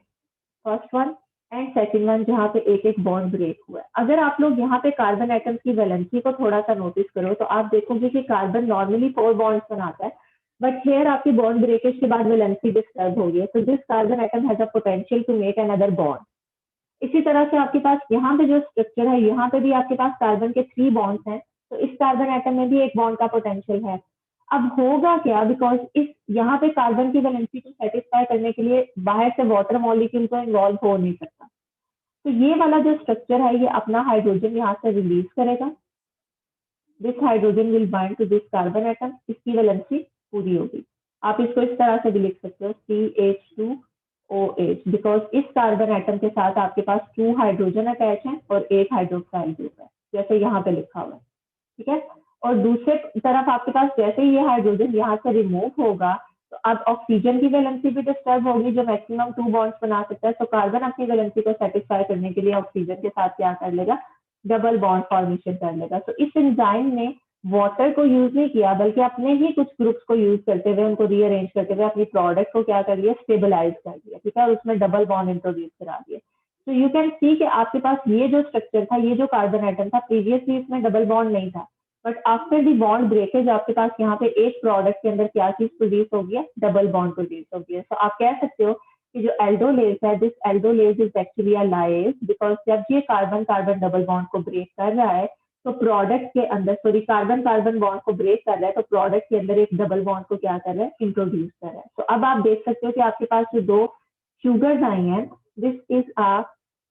first one and second one, जहाँ पे एक एक बॉन्ड ब्रेक हुआ है। अगर आप लोग यहाँ पे कार्बन एटम की वैलेंसी को थोड़ा सा नोटिस करो तो आप देखोगे कि कार्बन नॉर्मली 4 बॉन्ड्स बनाता है, बट हेयर आपकी बॉन्ड ब्रेकेज के बाद वैलेंसी डिस्टर्ब हो गई है, तो this carbon atom has a potential to make another bond. इसी तरह से आपके पास यहाँ पे जो स्ट्रक्चर है, यहाँ पे भी आपके पास कार्बन के 3 बॉन्ड्स हैं, तो इस कार्बन एटम में भी एक बॉन्ड का पोटेंशियल है। अब होगा क्या, बिकॉज इस यहाँ पे कार्बन की वैलेंसी को सेटिस्फाई करने के लिए बाहर से वाटर मॉलिक्यूल को इन्वॉल्व हो नहीं सकता, तो ये वाला जो स्ट्रक्चर है ये अपना हाइड्रोजन यहाँ से रिलीज करेगा, this hydrogen will bind to this carbon atom, इसकी वैलेंसी पूरी होगी। आप इसको इस तरह से भी लिख सकते हो CH2OH, बिकॉज इस कार्बन एटम के साथ आपके पास 2 हाइड्रोजन अटैच है और एक हाइड्रोक्साइल ग्रुप है, जैसे यहाँ पे लिखा हुआ है, ठीक है। और दूसरे तरफ आपके पास जैसे ही ये हाइड्रोजन यहाँ से रिमूव होगा तो अब ऑक्सीजन की वैलेंसी भी डिस्टर्ब होगी जो मैक्सिमम 2 बॉन्ड्स बना सकता है, तो कार्बन अपनी वैलेंसी को सेटिस्फाई करने के लिए ऑक्सीजन के साथ क्या कर लेगा, डबल बॉन्ड फॉर्मेशन कर लेगा। तो इस एंजाइम ने वाटर को यूज नहीं किया बल्कि अपने ही कुछ ग्रुप्स को यूज करते हुए, उनको रीअरेंज करते हुए अपनी प्रोडक्ट को क्या कर लिया, स्टेबलाइज कर दिया, ठीक है, और उसमें डबल बॉन्ड इंट्रोड्यूस करा दिया। तो यू कैन सी कि आपके पास ये जो स्ट्रक्चर था, ये जो कार्बन एटम था, प्रीवियसली इसमें डबल बॉन्ड नहीं था, but after the bond breakage आपके पास यहाँ पे एक प्रोडक्ट के अंदर क्या चीज प्रोड्यूस हो गया, डबल बॉन्ड प्रोड्यूस हो गया। तो आप कह सकते हो कि जो एल्डोलेज है, this aldolase is actually a lies, because जब ये कार्बन कार्बन डबल बॉन्ड को ब्रेक कर रहा है तो प्रोडक्ट के अंदर, सॉरी, कार्बन कार्बन बॉन्ड को ब्रेक कर रहा है तो प्रोडक्ट के अंदर एक डबल बॉन्ड को क्या कर रहा है, इंट्रोड्यूस कर रहा है। तो अब आप देख सकते हो कि आपके पास जो दो शुगर्स आई हैं, this is a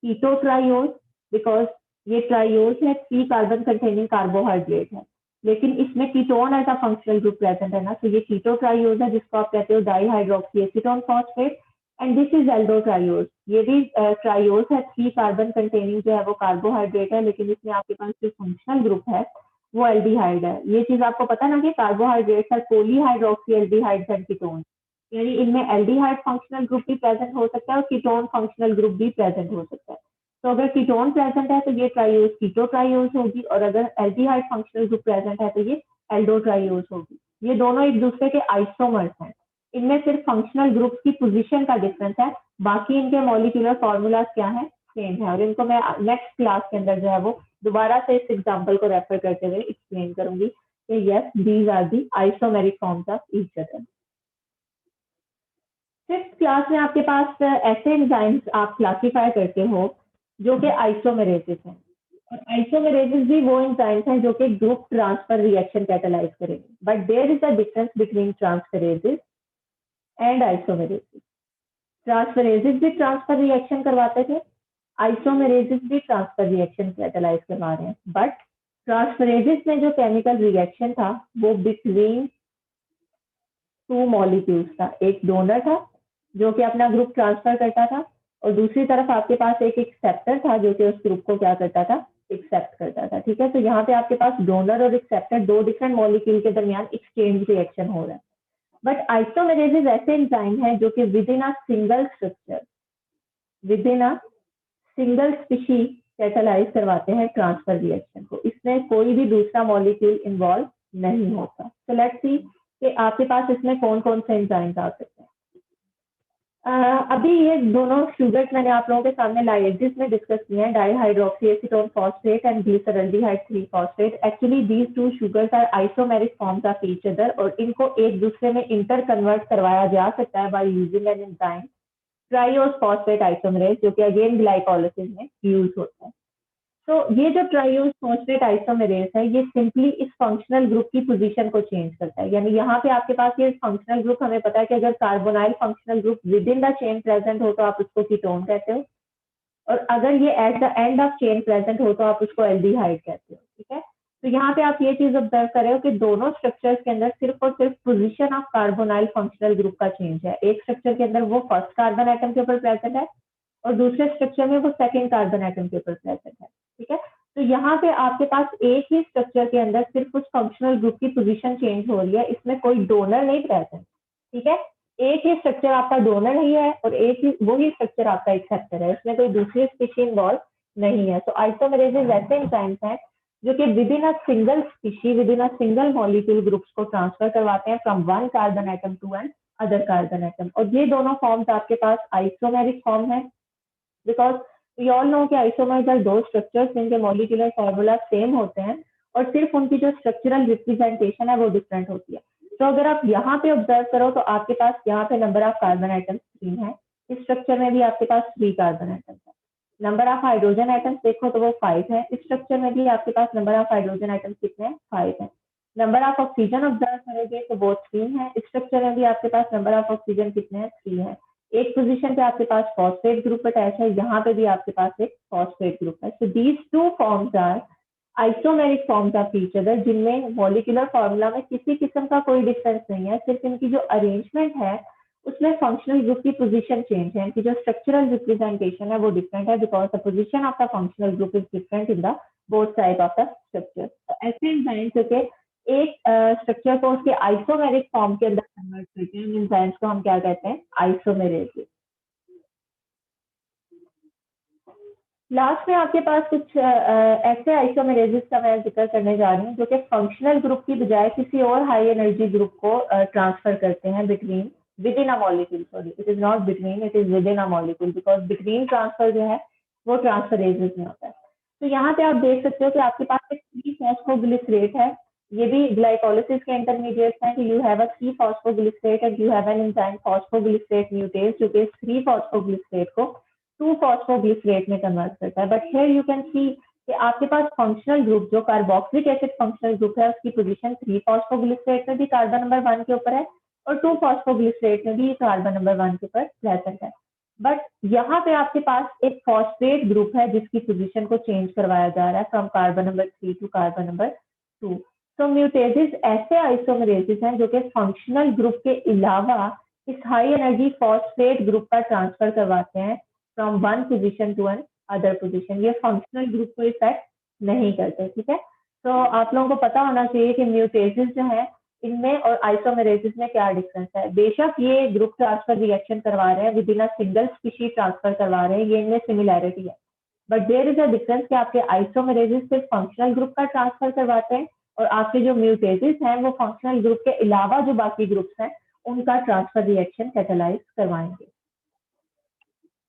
keto triose, because ये ट्रायोज है, 3 कार्बन कंटेनिंग कार्बोहाइड्रेट है, लेकिन इसमें ketone as a functional group present है ना, तो ये कीटो ट्रायोज है जिसको आप कहते हो dihydroxy acetone phosphate, and this is Aldo triose, ये भी ट्रायोज है, 3 कार्बन कंटेनिंग जो है वो कार्बोहाइड्रेट है, लेकिन इसमें आपके पास जो फंक्शनल ग्रुप है वो एल्डिहाइड है। ये चीज आपको पता ना कि कार्बोहाइड्रेट है पॉलीहाइड्रोक्सी एल्डिहाइड एंड कीटोन, यानी इनमें एल्डिहाइड फंक्शनल ग्रुप भी प्रेजेंट हो सकता है और कीटोन फंक्शनल ग्रुप भी प्रेजेंट हो सकता है। तो अगर कीटोन प्रेजेंट है तो ये ट्रायोज कीटो ट्रायोज होगी, और अगर एल्डिहाइड फंक्शनल ग्रुप प्रेजेंट है तो ये एल्डो ट्रायोज होगी। ये दोनों एक दूसरे के आइसोमर्स हैं, इनमें सिर्फ फंक्शनल ग्रुप की पोजीशन का डिफरेंस है, बाकी इनके मॉलिक्यूलर फॉर्मूलाज क्या है, एक्सचेंज है, और इनको मैं नेक्स्ट क्लास के अंदर जो है वो दोबारा से इस एग्जांपल को रेफर करते हुए एक्सप्लेन करूंगी कि yes these are the isomeric forms of each other. Fifth class में आपके पास ऐसे एंजाइम्स आप क्लासीफाई करते हो जो कि आइसोमेरेसिस हैं, और आइसोमेरेसिस भी वो एंजाइम्स हैं जो कि ग्रुप ट्रांसफर रिएक्शन कैटालाइज करेंगे, but there is a difference between transferases and isomerases. Transferases भी ट्रांसफर रिएक्शन करवाते थे, आइसोमेरेसिस भी ट्रांसफर रिएक्शन कैटालाइज करवा रहे हैं, बट ट्रांसफरेसिस में जो केमिकल रिएक्शन था वो बिटवीन टू मॉलिक्यूल्स था, एक डोनर था जो कि अपना ग्रुप ट्रांसफर करता था, और दूसरी तरफ आपके पास एक एक्सेप्टर था जो कि उस ग्रुप को क्या करता था, एक्सेप्ट करता था। ठीक है, तो यहाँ पे आपके पास डोनर और एक्सेप्टर दो डिफरेंट मॉलिक्यूल के दरमियान एक्सचेंज रिएक्शन हो रहा है। बट आइसोमेरेसिस ऐसे एंजाइम है जो कि within a single structure, with in a single species catalyse करवाते हैं ट्रांसफर रिएक्शन को, इसमें कोई भी दूसरा मॉलिक्यूल इन्वॉल्व नहीं होता। तो लेट्स सी कि आपके पास इसमें कौन कौन से एंजाइम्स आ सकते हैं। अभी ये दोनों शुगर्स मैंने आप लोगों के सामने लाइएजिस में डिस्कस किए हैं, dihydroxy acetone phosphate and glyceraldehyde 3 phosphate. Actually these two sugars are isomeric forms of each other, और इनको एक दूसरे में इंटर कन्वर्ट करवाया जा सकता है by using an enzyme triose phosphate isomerase, जो कि अगेन ग्लाइकोलाइसिस में यूज होता है। तो ये जो ट्राइओस फॉस्फेट आइसोमेरेज है ये सिंपली इस फंक्शनल ग्रुप की पोजीशन को चेंज करता है, यानी यहाँ पे आपके पास ये फंक्शनल ग्रुप, हमें पता है कि अगर carbonyl functional group with in the chain present हो तो आप उसको कीटोन कहते हो, और अगर ये at the end of chain present हो तो आप उसको एल्डिहाइड कहते हो। ठीक है, तो यहाँ पे आप ये चीज ऑब्जर्व कर रहे हो कि दोनों स्ट्रक्चर्स के अंदर सिर्फ और सिर्फ position of carbonyl functional group का चेंज है। एक स्ट्रक्चर के अंदर वो फर्स्ट कार्बन एटम के ऊपर प्रेजेंट है, और दूसरे स्ट्रक्चर में वो सेकेंड कार्बन एटम के ऊपर प्रेजेंट है। ठीक है, तो यहाँ पे आपके पास एक ही स्ट्रक्चर के अंदर सिर्फ उस फंक्शनल ग्रुप की पोजीशन चेंज हो रही है, इसमें कोई डोनर नहीं प्रेजेंट। ठीक है, एक ही स्ट्रक्चर आपका डोनर ही है और एक ही वही स्ट्रक्चर आपका एक्सेप्टर है, इसमें कोई दूसरी स्पीशी इन्वॉल्व नहीं है। तो आइसोमेरेसिस ऐसे एंजाइम्स हैं जो कि within a single species, within a single molecule groups को ट्रांसफर करवाते हैं from one carbon atom to another carbon atom, और ये दोनों फॉर्म्स आपके पास आइसोमेरिक फॉर्म है, बिकॉज वी ऑल नो कि आइसोमर्स आर दो स्ट्रक्चर्स जिनके मॉलिक्यूलर फॉर्मूला सेम होते हैं, और सिर्फ उनकी जो स्ट्रक्चरल रिप्रेजेंटेशन है वो डिफरेंट होती है। तो अगर आप यहाँ पे ऑब्जर्व करो तो आपके पास यहाँ पे नंबर ऑफ कार्बन एटम्स 3 है, इस स्ट्रक्चर में भी आपके पास 3 कार्बन एटम्स है। नंबर ऑफ हाइड्रोजन एटम्स देखो तो वो 5 है, इस स्ट्रक्चर में भी आपके पास नंबर ऑफ हाइड्रोजन एटम्स कितने हैं, 5 है। नंबर ऑफ ऑक्सीजन ऑब्जर्व करोगे तो वो 3 है, इस स्ट्रक्चर में भी आपके पास नंबर ऑफ ऑक्सीजन कितने हैं, 3 है। एक पोजीशन पे आपके पास फॉस्फेट ग्रुप अटैच है, यहाँ पे भी आपके पास एक फॉस्फेट ग्रुप है। So these two forms are isomeric forms of each other, जिनमें मॉलिक्यूलर फॉर्मूला में किसी किस्म का कोई डिफरेंस नहीं है, सिर्फ इनकी जो अरेंजमेंट है उसमें फंक्शनल ग्रुप की पोजीशन चेंज है, इनकी जो स्ट्रक्चरल रिप्रेजेंटेशन है वो डिफरेंट है, because the position of the functional group is different in the both side of the structure. ऐसे एंजाइम्स जो कि एक स्ट्रक्चर को उसके आइसोमेरिक फॉर्म के अंदर कन्वर्ट करते हैं, एंजाइम्स को हम क्या कहते हैं, आइसोमेरेसिस। लास्ट में आपके पास कुछ ऐसे आइसोमेरेसिस का मैं जिक्र करने जा रही हूँ जो कि फंक्शनल ग्रुप की बजाय किसी और हाई एनर्जी ग्रुप को ट्रांसफर करते हैं between, with in a molecule, sorry it is not between, it is with in a molecule, because between transfer जो है वो ट्रांसफरेसिस में होता है। तो यहाँ पे आप देख सकते हो कि आपके पास एक 3-फॉस्फोग्लिसरेट है, ये भी ग्लाइकोलाइसिस के इंटरमीडिएट हैं कि you have a three phosphoglycerate and you have an enzyme phosphoglycerate mutase जो कि 3-फॉस्फोग्लिसरेट को 2-फॉस्फोग्लिसरेट में कन्वर्ट करता है। But here you can see कि आपके पास फंक्शनल ग्रुप जो कार्बोक्सिलिक एसिड फंक्शनल ग्रुप है उसकी पोजीशन 3-फॉस्फोग्लिसरेट में भी कार्बन नंबर 1 के ऊपर है और 2-फॉस्फोग्लिसरेट में भी कार्बन नंबर 1 के ऊपर प्रेजेंट है। बट यहाँ पे आपके पास एक फॉस्फेट ग्रुप है जिसकी पोजीशन को चेंज करवाया जा रहा है from carbon number 3 to carbon number 2। तो म्यूटेसिस ऐसे आइसोमेरेसिस हैं जो कि फंक्शनल ग्रुप के अलावा इस हाई एनर्जी फॉस्फेट ग्रुप का ट्रांसफर करवाते हैं from one position to another position, ये फंक्शनल ग्रुप को इफेक्ट नहीं करते। ठीक है, तो आप लोगों को पता होना चाहिए कि म्यूटेसिस जो है इनमें और आइसोमेरेसिस में क्या डिफरेंस है। बेशक ये ग्रुप ट्रांसफर रिएक्शन करवा रहे हैं, within a single species transfer करवा रहे हैं, ये इनमें सिमिलैरिटी है, but there is a difference कि आपके आइसोमेरेसिस सिर्फ फंक्शनल ग्रुप का ट्रांसफर करवाते हैं और आपके जो म्यूटेसिस हैं वो फंक्शनल ग्रुप के अलावा जो बाकी ग्रुप्स हैं उनका ट्रांसफर रिएक्शन कैटालाइज करवाएंगे।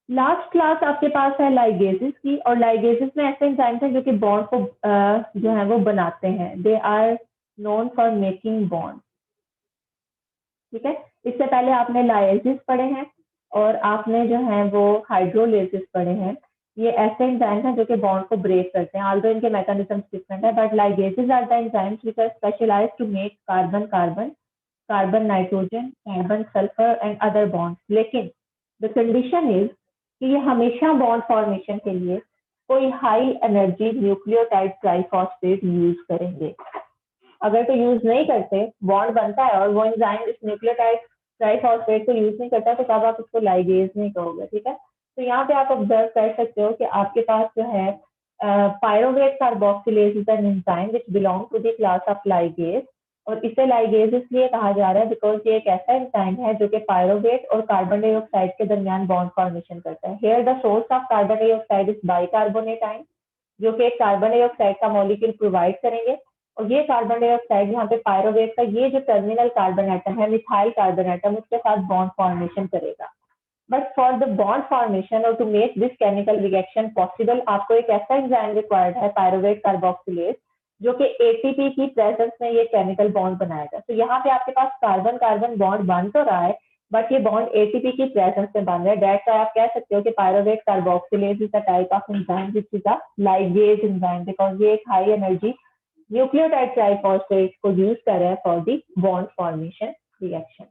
लास्ट क्लास आपके पास है लाइगेसेस की, और लाइगेसेस में ऐसे एंजाइम्स हैं जो कि बॉन्ड को जो है वो बनाते हैं। They are known for making bond. ठीक है, इससे पहले आपने लाइसिस पढ़े हैं और आपने जो है वो हाइड्रोलाइसिस पढ़े हैं। ये ऐसे एंजाइम्स हैं जो कि बॉन्ड को ब्रेक करते हैं, ऑल्दो इनके मैकेनिज्म डिफरेंट है, but ligases are the enzymes which are specialised to make carbon carbon, carbon nitrogen, carbon sulphur and other bonds. लेकिन द कंडीशन इज कि ये हमेशा बॉन्ड फॉर्मेशन के लिए कोई high energy nucleotide triphosphate use करेंगे। अगर तो यूज नहीं करते, बॉन्ड बनता है और वो एंजाइम इस न्यूक्लियोटाइड ट्राइफॉस्फेट को यूज नहीं करता, तो तब आप इसको लाइगेज नहीं कहोगे। ठीक है, तो यहाँ पे आप ऑब्जर्व कर सकते हो कि आपके पास जो है pyruvate carboxylase is an enzyme which belong to the class of ligase, और इसे लाइगेज इसलिए कहा जा रहा है बिकॉज ये एक ऐसा एंजाइम है जो कि पायरोवेट और कार्बन डाइऑक्साइड के दरमियान बॉन्ड फॉर्मेशन करता है। Here the source of carbon dioxide is bicarbonate ion, जो कि एक कार्बन डाइऑक्साइड का मॉलिक्यूल प्रोवाइड करेंगे, और ये कार्बन डाइऑक्साइड यहाँ पे पायरोवेट का ये जो टर्मिनल कार्बन एटम है, मिथाइल कार्बन एटम, उसके साथ बॉन्ड फॉर्मेशन करेगा। But for the bond formation और to make this chemical reaction possible, आपको एक ऐसा एंजाइम रिक्वायर्ड है, पायरोवेट कार्बोक्सिलेज, जो कि एटीपी की प्रेजेंस में ये केमिकल बॉन्ड बनाएगा। तो यहाँ पे आपके पास कार्बन कार्बन बॉन्ड बन तो रहा है, बट ये बॉन्ड एटीपी की प्रेजेंस में बन रहा है। दैट्स व्हाई आप कह सकते हो कि pyruvate carboxylase is a type of enzyme which is a ligase enzyme, because ये एक हाई एनर्जी न्यूक्लियोटाइड ट्राइफॉस्फेट को यूज कर रहा है for the bond formation reaction.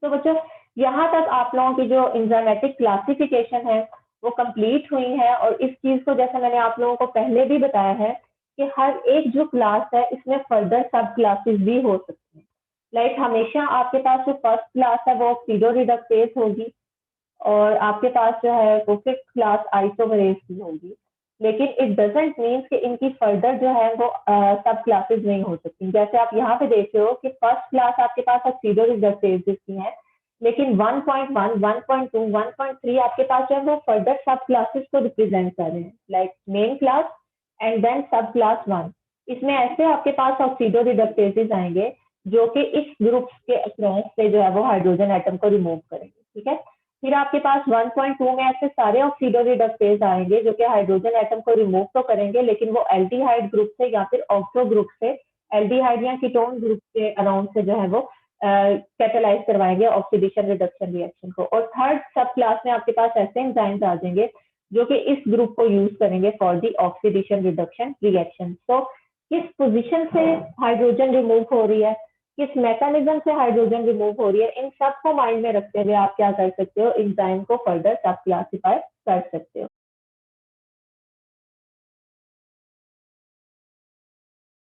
तो बच्चों, यहाँ तक आप लोगों की जो एंजाइमेटिक क्लासिफिकेशन है वो कंप्लीट हुई है, और इस चीज को जैसे मैंने आप लोगों को पहले भी बताया है कि हर एक जो क्लास है इसमें फर्दर सब क्लासेस भी हो सकती हैं। लाइक हमेशा आपके पास जो फर्स्ट क्लास है वो ऑक्सीडो रिडक्टेज होगी, और आपके पास जो है वो फिफ्थ क्लास आइसोमरेज की होगी। लेकिन इट डजेंट मीन्स कि इनकी फर्दर जो है वो सब क्लासेस नहीं हो सकती। जैसे आप यहाँ पे देख रहे हो कि फर्स्ट क्लास आपके पास ऑक्सीडो रिडक्टेज की है, लेकिन 1.1, 1.2, 1.3 आपके पास जो है वो फर्दर सब क्लासेस को रिप्रेजेंट कर रहे हैं, like main class and then subclass 1। इसमें ऐसे आपके पास ऑक्सीडो रिडक्टेजेस आएंगे जो कि इस ग्रुप के अक्रॉस से जो है वो हाइड्रोजन एटम को रिमूव करेंगे। ठीक है, फिर आपके पास 1.2 में ऐसे सारे ऑक्सीडो रिडक्टेज आएंगे जो कि हाइड्रोजन एटम को रिमूव तो करेंगे, लेकिन वो एल्डिहाइड ग्रुप से या फिर ऑक्सो ग्रुप से, एल्डिहाइड या कीटोन ग्रुप के अराउंड से जो है वो कैटालाइज करवाएंगे ऑक्सीडेशन रिडक्शन रिएक्शन को। और थर्ड सब क्लास में आपके पास ऐसे एंजाइम्स आ जाएंगे जो कि इस ग्रुप को यूज करेंगे for the oxidation reduction reaction. तो किस पोजीशन से हाइड्रोजन रिमूव हो रही है, किस मैकेनिज्म से हाइड्रोजन रिमूव हो रही है, इन सब को माइंड में रखते हुए आप क्या कर सकते हो, एंजाइम को फर्दर सब क्लासिफाई कर सकते हो।